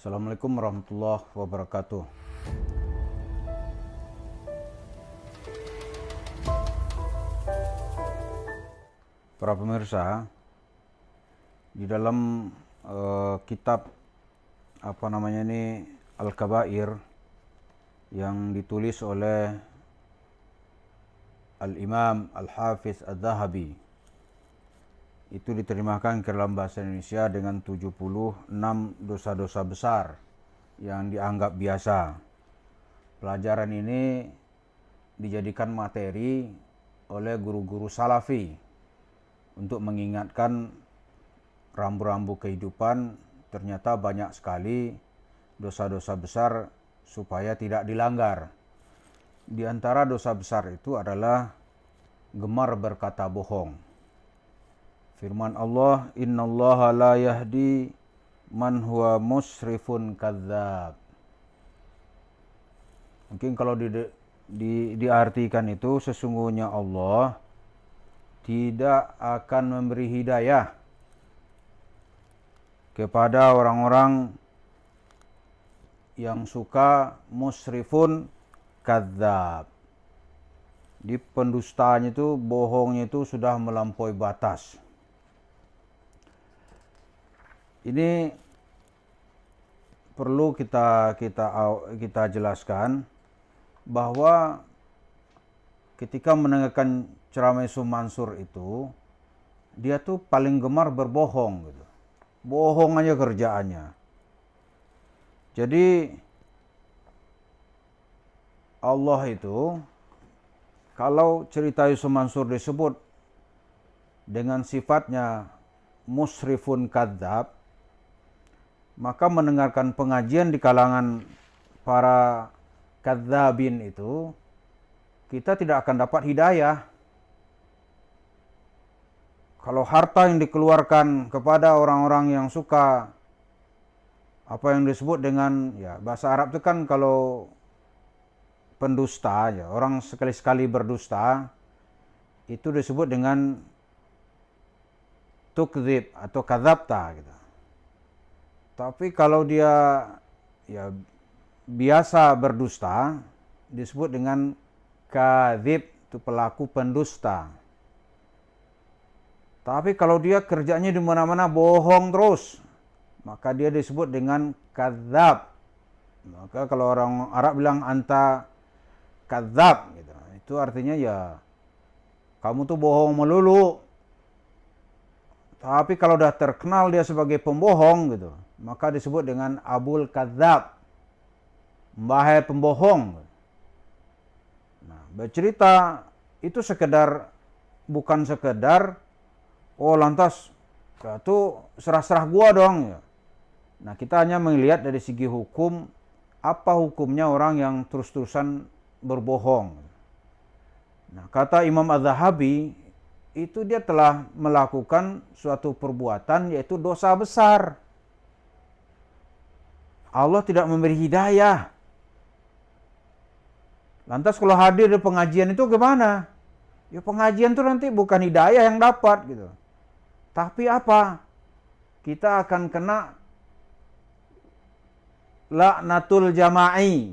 Assalamualaikum warahmatullahi wabarakatuh. Para pemirsa, di dalam kitab Al-Kabair yang ditulis oleh Al-Imam Al-Hafiz Adz-Dzahabi, itu diterjemahkan ke dalam bahasa Indonesia dengan 76 dosa-dosa besar yang dianggap biasa. Pelajaran ini dijadikan materi oleh guru-guru salafi untuk mengingatkan rambu-rambu kehidupan. Ternyata banyak sekali dosa-dosa besar supaya tidak dilanggar. Di antara dosa besar itu adalah gemar berkata bohong. Firman Allah, innallaha la yahdi man huwa musrifun kadzdzab. Mungkin kalau diartikan itu, sesungguhnya Allah tidak akan memberi hidayah kepada orang-orang yang suka musrifun kadzdzab. Di pendustaan itu, bohongnya itu sudah melampaui batas. Ini perlu kita jelaskan bahwa ketika mendengarkan ceramah Yusuf Mansur itu, dia tuh paling gemar berbohong gitu. Bohong aja kerjaannya. Jadi Allah itu, kalau cerita Yusuf Mansur disebut dengan sifatnya musrifun kadzdzab, maka mendengarkan pengajian di kalangan para kadzdzabin itu, kita tidak akan dapat hidayah. Kalau harta yang dikeluarkan kepada orang-orang yang suka apa yang disebut dengan, ya bahasa Arab itu kan kalau pendusta, ya orang sekali-sekali berdusta, itu disebut dengan tukdzib atau kadzabta gitu. Tapi kalau dia ya biasa berdusta, disebut dengan kadzib, itu pelaku pendusta. Tapi kalau dia kerjanya di mana-mana bohong terus, maka dia disebut dengan kadzab. Maka kalau orang Arab bilang anta kadzab gitu, itu artinya ya kamu tuh bohong melulu. Tapi kalau udah terkenal dia sebagai pembohong gitu, maka disebut dengan Abul Kadzab, mbahai pembohong. Nah, bercerita itu bukan sekedar lantas itu serah-serah gua dong ya. Nah, kita hanya melihat dari segi hukum, apa hukumnya orang yang terus-terusan berbohong. Nah, kata Imam Adz-Dzahabi, itu dia telah melakukan suatu perbuatan, yaitu dosa besar. Allah tidak memberi hidayah. Lantas kalau hadir di pengajian itu gimana? Ya pengajian itu nanti bukan hidayah yang dapat gitu. Tapi apa? Kita akan kena laknatul jama'i.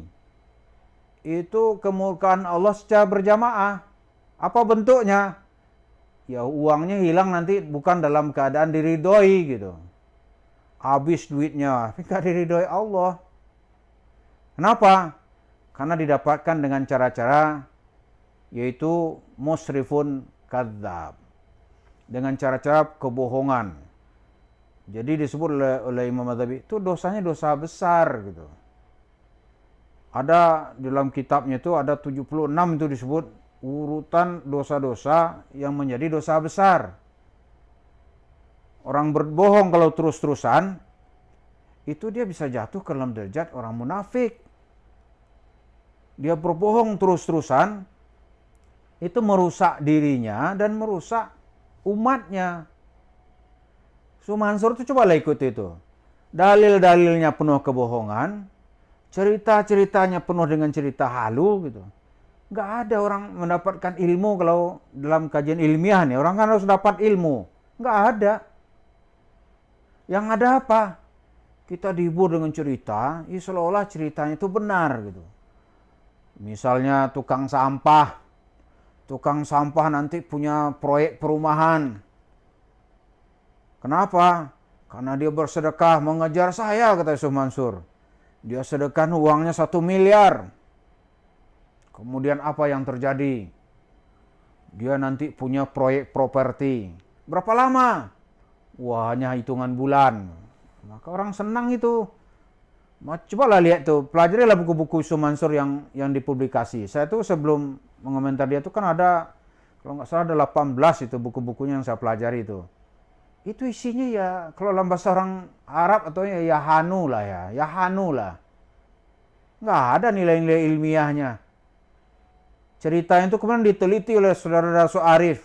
Itu kemurkaan Allah secara berjamaah. Apa bentuknya? Ya uangnya hilang nanti bukan dalam keadaan diridhoi gitu. Habis duitnya, tapi gak diridhoi Allah. Kenapa? Karena didapatkan dengan cara-cara yaitu musrifun kadzdzab. Dengan cara-cara kebohongan. Jadi disebut oleh Imam Adz-Dzahabi, itu dosanya dosa besar gitu. Ada di dalam kitabnya itu ada 76 itu disebut urutan dosa-dosa yang menjadi dosa besar. Orang berbohong kalau terus-terusan, itu dia bisa jatuh ke dalam derajat orang munafik. Dia berbohong terus-terusan, itu merusak dirinya dan merusak umatnya. Mansur itu cobalah ikut itu. Dalil-dalilnya penuh kebohongan, cerita-ceritanya penuh dengan cerita halu gitu. Nggak ada orang mendapatkan ilmu kalau dalam kajian ilmiah nih. Orang kan harus dapat ilmu. Nggak ada. Yang ada apa? kita dihibur dengan cerita, ya seolah-olah ceritanya itu benar gitu. Misalnya tukang sampah nanti punya proyek perumahan. Kenapa? Karena dia bersedekah mengejar saya, kata Yusuf Mansur. Dia sedekahkan uangnya 1 miliar. Kemudian apa yang terjadi? Dia nanti punya proyek properti. Berapa lama? Wah, hanya hitungan bulan. Maka orang senang itu. Cobalah lihat tuh, pelajarilah buku-buku Yusuf Mansur yang dipublikasi. Saya tuh sebelum mengomentar dia tuh kan ada, kalau nggak salah ada 18 itu buku-bukunya yang saya pelajari itu. Itu isinya ya, kalau dalam bahasa orang Arab atau ya hanu lah. Nggak ada nilai-nilai ilmiahnya. Cerita itu kemudian diteliti oleh saudara-saudara Su'arif.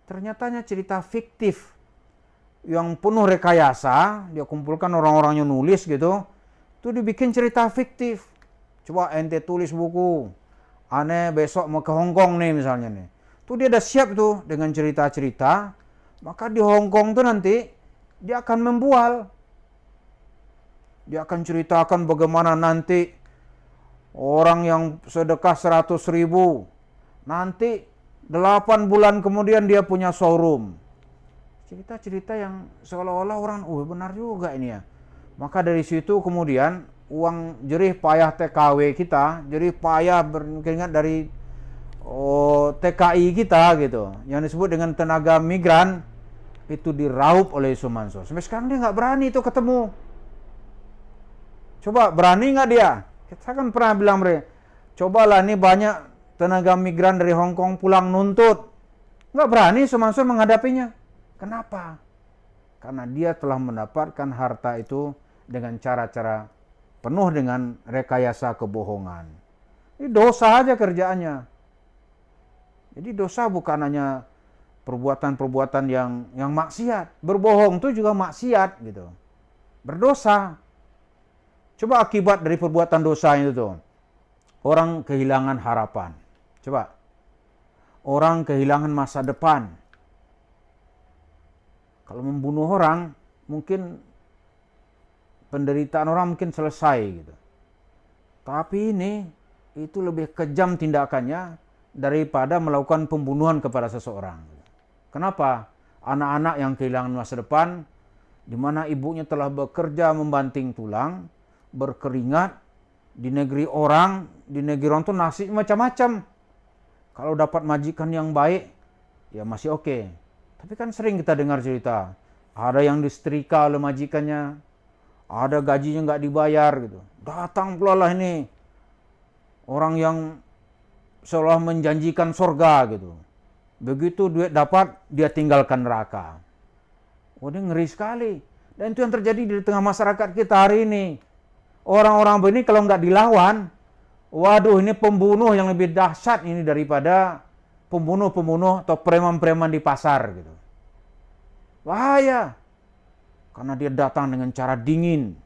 Ternyatanya cerita fiktif yang penuh rekayasa, dia kumpulkan orang-orang yang nulis gitu, itu dibikin cerita fiktif. Coba ente tulis buku, aneh besok mau ke Hong Kong nih misalnya nih. Tuh dia udah siap tuh dengan cerita-cerita, maka di Hong Kong tuh nanti dia akan membual. Dia akan ceritakan bagaimana nanti orang yang sedekah 100.000, nanti 8 bulan kemudian dia punya showroom. Cerita-cerita yang seolah-olah orang, benar juga ini ya. Maka dari situ kemudian uang jerih payah TKW kita, jerih payah berkeringat dari TKI kita gitu, yang disebut dengan tenaga migran, itu diraup oleh Yusuf Mansur. Sampai sekarang dia nggak berani itu ketemu. Coba berani nggak dia? Saya kan pernah bilang mereka, cobalah ini banyak tenaga migran dari Hong Kong pulang nuntut. Nggak berani Yusuf Mansur menghadapinya. Kenapa? Karena dia telah mendapatkan harta itu dengan cara-cara penuh dengan rekayasa kebohongan. Ini dosa aja kerjaannya. Jadi dosa bukan hanya perbuatan-perbuatan yang maksiat. Berbohong itu juga maksiat gitu. Berdosa. Coba akibat dari perbuatan dosa itu tuh. Orang kehilangan harapan. Coba. Orang kehilangan masa depan. Kalau membunuh orang, mungkin penderitaan orang mungkin selesai gitu. Tapi ini itu lebih kejam tindakannya daripada melakukan pembunuhan kepada seseorang. Kenapa? Anak-anak yang kehilangan masa depan, di mana ibunya telah bekerja membanting tulang, berkeringat, di negeri orang itu nasib macam-macam. Kalau dapat majikan yang baik, ya masih oke. Tapi kan sering kita dengar cerita, ada yang disetrika oleh majikannya, ada gajinya nggak dibayar gitu. Datang pula lah ini orang yang seolah menjanjikan surga gitu. Begitu duit dapat, dia tinggalkan neraka. Ini ngeri sekali. Dan itu yang terjadi di tengah masyarakat kita hari ini. Orang-orang begini kalau nggak dilawan, waduh ini pembunuh yang lebih dahsyat ini daripada pembunuh-pembunuh atau preman-preman di pasar gitu. Bahaya. Karena dia datang dengan cara dingin.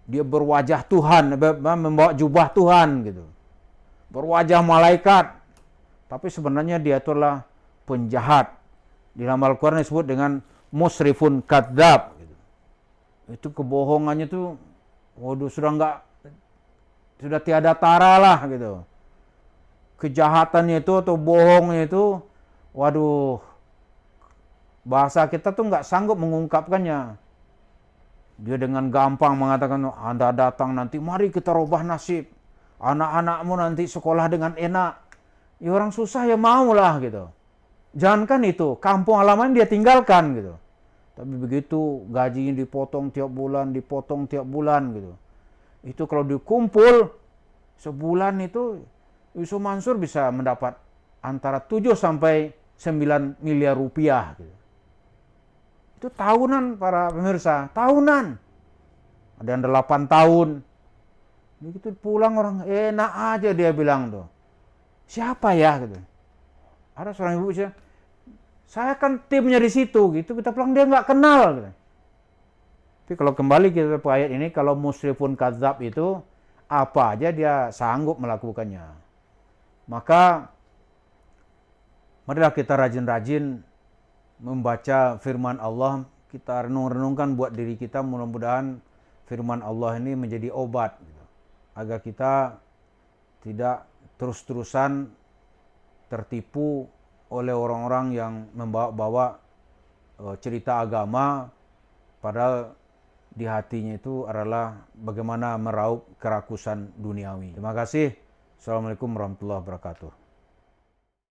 Dia berwajah Tuhan, membawa jubah Tuhan gitu. Berwajah malaikat. Tapi sebenarnya dia itulah penjahat. Di dalam Al-Quran disebut dengan musrifun kadzab gitu. Itu kebohongannya tuh waduh sudah tiada tara lah gitu. Kejahatannya itu atau bohongnya itu, waduh, bahasa kita tuh nggak sanggup mengungkapkannya. Dia dengan gampang mengatakan, Anda datang nanti, mari kita rubah nasib. Anak-anakmu nanti sekolah dengan enak. Ya orang susah ya maulah gitu. Jangankan itu, kampung halaman dia tinggalkan gitu. Tapi begitu gajinya dipotong tiap bulan gitu. Itu kalau dikumpul sebulan itu Yusuf Mansur bisa mendapat antara 7 sampai 9 miliar rupiah gitu. Itu tahunan para pemirsa, tahunan. Ada yang 8 tahun. Begitu pulang orang enak aja dia bilang tuh. Siapa ya gitu. Ada seorang ibu saya kan timnya di situ gitu, kita pulang dia nggak kenal gitu. Tapi kalau kembali kita ke ayat ini, kalau musrifun kadzab itu apa aja dia sanggup melakukannya. Maka marilah kita rajin-rajin membaca firman Allah, kita renung-renungkan buat diri kita, mudah-mudahan firman Allah ini menjadi obat gitu, agar kita tidak terus-terusan tertipu oleh orang-orang yang membawa-bawa cerita agama, padahal di hatinya itu adalah bagaimana meraup kerakusan duniawi. Terima kasih. Assalamualaikum warahmatullahi wabarakatuh.